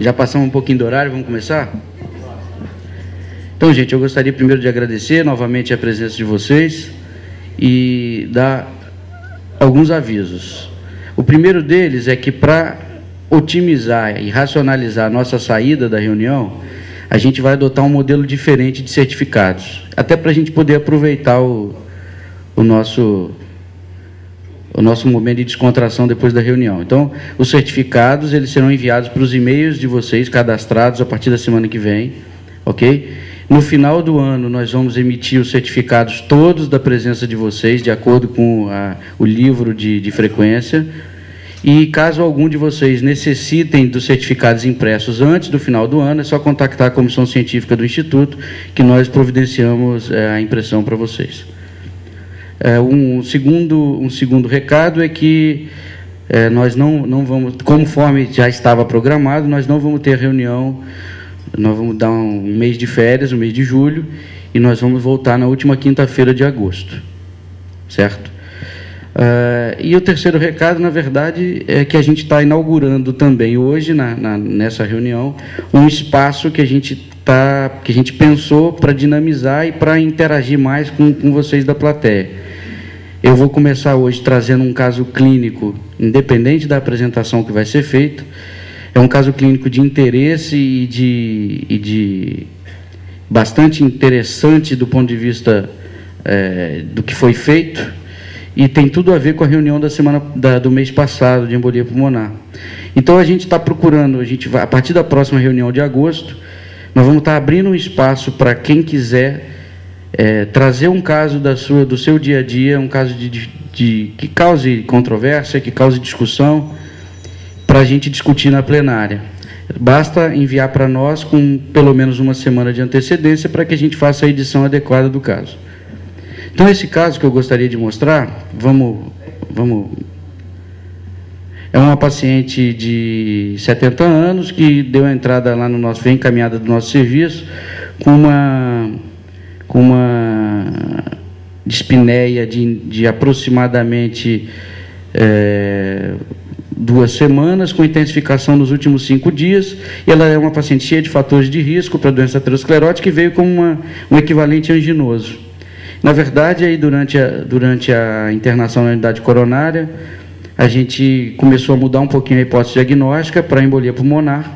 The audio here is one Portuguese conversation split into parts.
Já passamos um pouquinho do horário, vamos começar? Então, gente, eu gostaria primeiro de agradecer novamente a presença de vocês e dar alguns avisos. O primeiro deles é que, para otimizar e racionalizar a nossa saída da reunião, a gente vai adotar um modelo diferente de certificados, até para a gente poder aproveitar o nosso momento de descontração depois da reunião. Então, os certificados, eles serão enviados para os e-mails de vocês, cadastrados a partir da semana que vem, ok? No final do ano, nós vamos emitir os certificados todos da presença de vocês, de acordo com o livro de frequência. E, caso algum de vocês necessitem dos certificados impressos antes do final do ano, é só contactar a Comissão Científica do Instituto, que nós providenciamos a impressão para vocês. Um segundo recado é que nós não vamos, conforme já estava programado, nós não vamos ter reunião, nós vamos dar um mês de férias, o mês de julho, e nós vamos voltar na última quinta-feira de agosto, certo? E o terceiro recado, na verdade, é que a gente está inaugurando também hoje, nessa reunião, um espaço que a gente pensou para dinamizar e para interagir mais com vocês da plateia. Eu vou começar hoje trazendo um caso clínico, independente da apresentação que vai ser feita. É um caso clínico de interesse e de bastante interessante do ponto de vista do que foi feito, e tem tudo a ver com a reunião do mês passado de embolia pulmonar. Então, a gente está procurando, a partir da próxima reunião de agosto, nós vamos estar abrindo um espaço para quem quiser trazer um caso do seu dia a dia, um caso que cause controvérsia, que cause discussão, para a gente discutir na plenária. Basta enviar para nós com pelo menos uma semana de antecedência para que a gente faça a edição adequada do caso. Então, esse caso que eu gostaria de mostrar, é uma paciente de 70 anos que deu a entrada lá foi encaminhada do nosso serviço com uma dispneia de aproximadamente 2 semanas, com intensificação nos últimos 5 dias, e ela é uma paciente cheia de fatores de risco para doença aterosclerótica, que veio como um equivalente anginoso. Na verdade, aí, durante a internação na unidade coronária, a gente começou a mudar um pouquinho a hipótese diagnóstica para embolia pulmonar,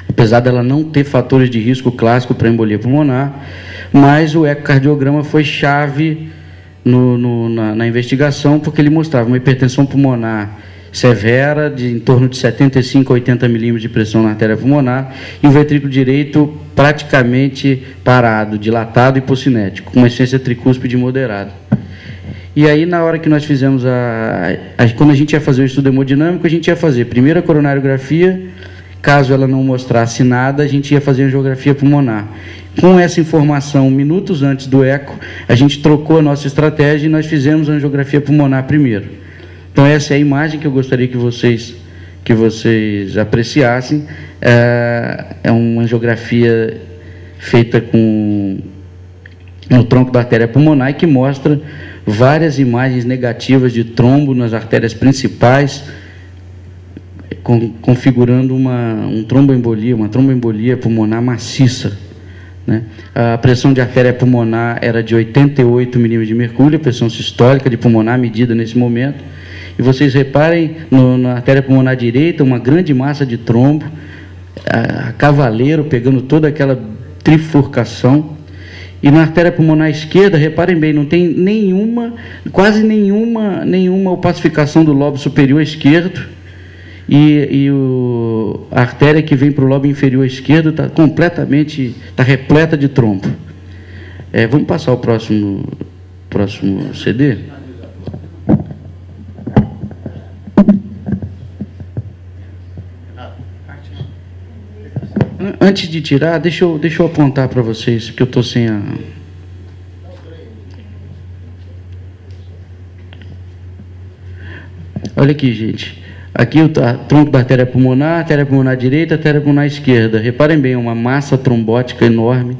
apesar dela não ter fatores de risco clássico para embolia pulmonar, mas o ecocardiograma foi chave na investigação, porque ele mostrava uma hipertensão pulmonar severa, de em torno de 75 a 80 milímetros de pressão na artéria pulmonar, e o ventrículo direito praticamente parado, dilatado e hipocinético, com uma insuficiência tricúspide moderada. E aí, na hora que nós fizemos quando a gente ia fazer o estudo hemodinâmico, a gente ia fazer primeiro a coronariografia. Caso ela não mostrasse nada, a gente ia fazer a angiografia pulmonar. Com essa informação, minutos antes do eco, a gente trocou a nossa estratégia e nós fizemos a angiografia pulmonar primeiro. Então, essa é a imagem que eu gostaria que vocês apreciassem. É uma angiografia feita no tronco da artéria pulmonar, e que mostra várias imagens negativas de trombo nas artérias principais, configurando uma tromboembolia pulmonar maciça, né? A pressão de artéria pulmonar era de 88 milímetros de mercúrio, a pressão sistólica de pulmonar medida nesse momento. E vocês reparem, na artéria pulmonar direita, uma grande massa de trombo, a cavaleiro pegando toda aquela trifurcação. E na artéria pulmonar esquerda, reparem bem, não tem quase nenhuma opacificação do lobo superior esquerdo, e a artéria que vem para o lobo inferior esquerdo está repleta de trombo. Vamos passar o próximo CD? Antes de tirar, deixa eu apontar para vocês, porque eu estou sem a... Olha aqui, gente. Aqui o tronco da artéria pulmonar direita, artéria pulmonar esquerda. Reparem bem, uma massa trombótica enorme,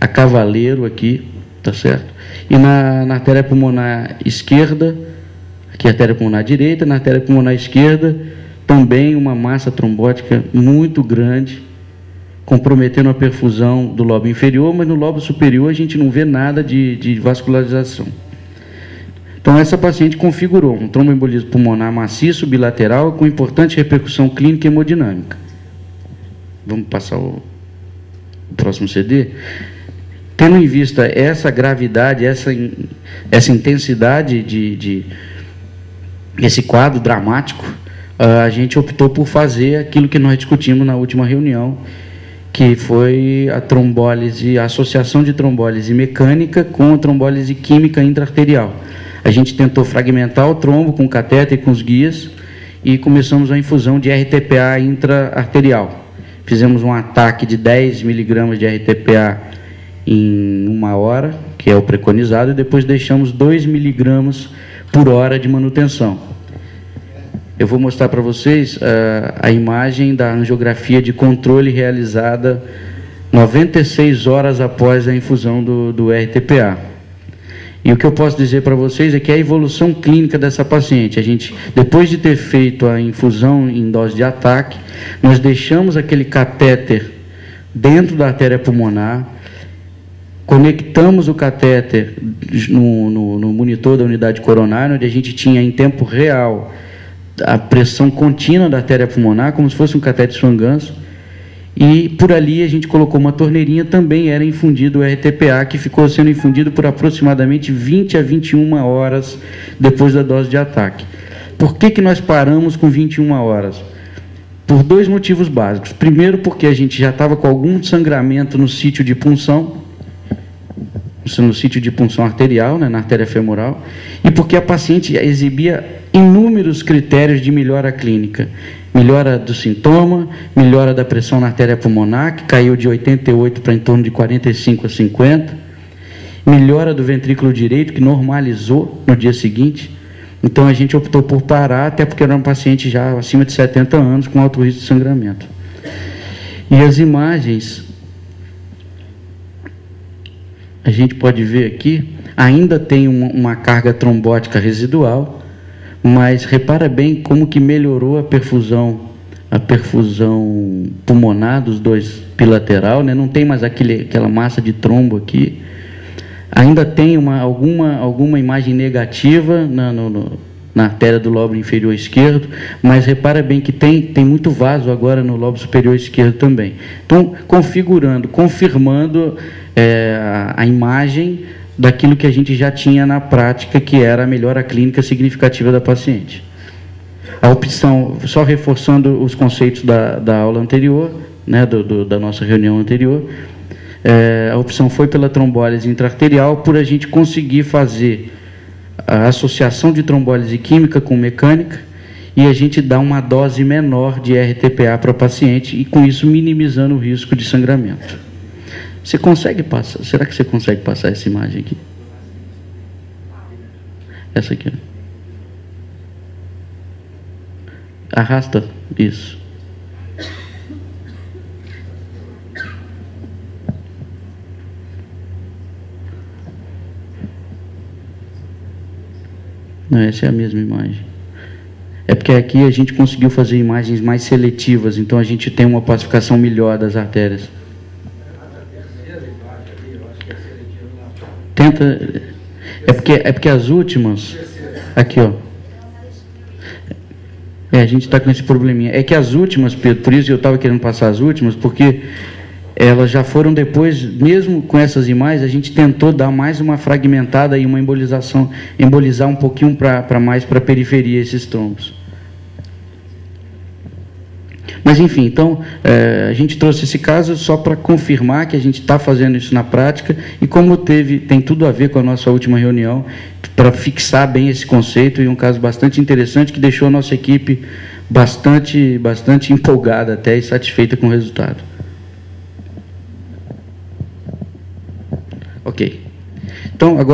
a cavaleiro aqui, tá certo? E na artéria pulmonar esquerda, aqui a artéria pulmonar direita, na artéria pulmonar esquerda, também uma massa trombótica muito grande, comprometendo a perfusão do lobo inferior, mas no lobo superior a gente não vê nada de vascularização. Então, essa paciente configurou um tromboembolismo pulmonar maciço, bilateral, com importante repercussão clínica e hemodinâmica. Vamos passar o próximo CD? Tendo em vista essa gravidade, essa intensidade esse quadro dramático, a gente optou por fazer aquilo que nós discutimos na última reunião, que foi a trombólise, a associação de trombólise mecânica com a trombólise química intraarterial. A gente tentou fragmentar o trombo com o catéter e com os guias e começamos a infusão de RTPA intraarterial. Fizemos um ataque de 10 miligramas de RTPA em 1 hora, que é o preconizado, e depois deixamos 2 miligramas por hora de manutenção. Eu vou mostrar para vocês a imagem da angiografia de controle realizada 96 horas após a infusão do RTPA. E o que eu posso dizer para vocês é que a evolução clínica dessa paciente, a gente, depois de ter feito a infusão em dose de ataque, nós deixamos aquele catéter dentro da artéria pulmonar, conectamos o catéter no monitor da unidade coronária, onde a gente tinha em tempo real a pressão contínua da artéria pulmonar, como se fosse um catéter Swan-Ganz, e por ali a gente colocou uma torneirinha, também era infundido o RTPA, que ficou sendo infundido por aproximadamente 20 a 21 horas depois da dose de ataque. Por que nós paramos com 21 horas? Por 2 motivos básicos. Primeiro, porque a gente já estava com algum sangramento no sítio de punção, no sítio de punção arterial, né, na artéria femoral, e porque a paciente exibia inúmeros critérios de melhora clínica. Melhora do sintoma, melhora da pressão na artéria pulmonar, que caiu de 88 para em torno de 45 a 50, melhora do ventrículo direito, que normalizou no dia seguinte. Então, a gente optou por parar, até porque era um paciente já acima de 70 anos, com alto risco de sangramento. E as imagens, a gente pode ver aqui, ainda tem uma carga trombótica residual, mas repara bem como que melhorou a perfusão pulmonar dos dois bilateral, né? Não tem mais aquela massa de trombo aqui. Ainda tem alguma imagem negativa na artéria do lobo inferior esquerdo, mas repara bem que tem muito vaso agora no lobo superior esquerdo também. Então, confirmando a imagem daquilo que a gente já tinha na prática, que era a melhora clínica significativa da paciente. A opção, só reforçando os conceitos da aula anterior, né, da nossa reunião anterior, a opção foi pela trombólise intraarterial, por a gente conseguir fazer a associação de trombólise química com mecânica, e a gente dá uma dose menor de RTPA para a paciente, e com isso minimizando o risco de sangramento. Você consegue passar? Será que você consegue passar essa imagem aqui? Essa aqui. Arrasta isso. Não, essa é a mesma imagem. É porque aqui a gente conseguiu fazer imagens mais seletivas, então a gente tem uma pacificação melhor das artérias. Tenta. É porque as últimas. Aqui, ó. A gente está com esse probleminha. É que as últimas, Pedro, por isso eu estava querendo passar as últimas, porque elas já foram depois, mesmo com essas imagens, a gente tentou dar mais uma fragmentada e uma embolização, embolizar um pouquinho mais para a periferia esses trombos. Mas, enfim, então, a gente trouxe esse caso só para confirmar que a gente está fazendo isso na prática, e como tem tudo a ver com a nossa última reunião, para fixar bem esse conceito, e um caso bastante interessante que deixou a nossa equipe bastante empolgada até e satisfeita com o resultado. Ok. Então, agora...